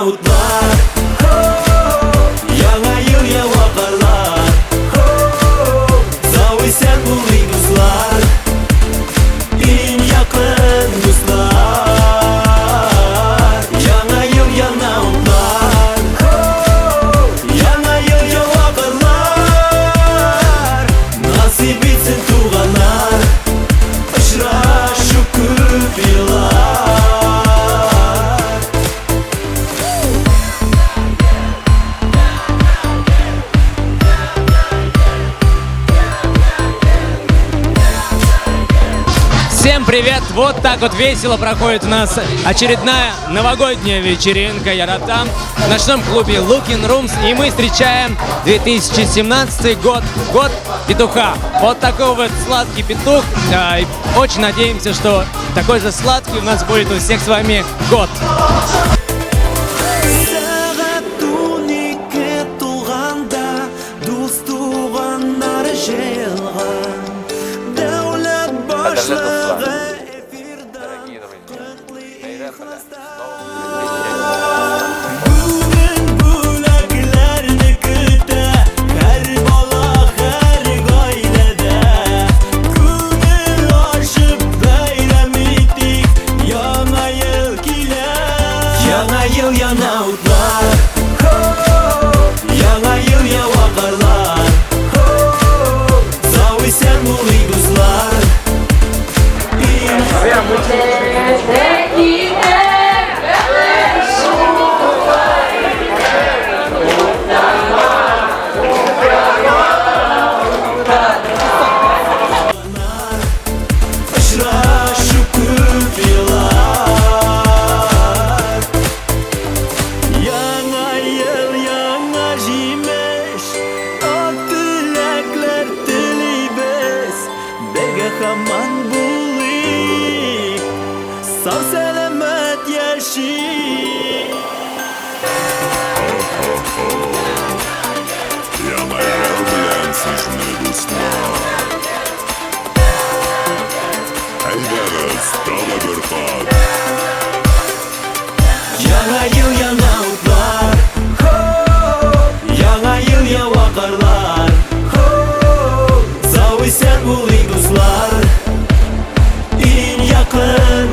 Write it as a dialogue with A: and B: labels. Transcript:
A: utlar. Яңа ел я вакырлар. Сау исән булыйк дуслар, иң якын дуслар. Яңа ел яңа утлар. Яңа ел я вакырлар. Насип итсен туганнар, очрашу күп еллар.
B: Всем привет! Вот так вот весело проходит у нас очередная новогодняя вечеринка Яратам в ночном клубе Looking Rooms. И мы встречаем 2017 год, год петуха. Вот такой вот сладкий петух. И очень надеемся, что такой же сладкий у нас будет у всех с вами год.
A: Яңа ел яңа утлар. Яңа ел я вакырлар. Сау исән булыйк дуслар. Очрашу күп еллар. Яңа ел яңа җимеш, ак теләкләр телибез. Бергә һаман булыйк, сау сәламәт яшик.
C: Яңа ел белән сезне дуслар. Әйдәгез тагы бер кат.
A: Яңа ел яңа утлар. Яңа ел я вакырлар. Сау исән булыйк дуслар, иң якын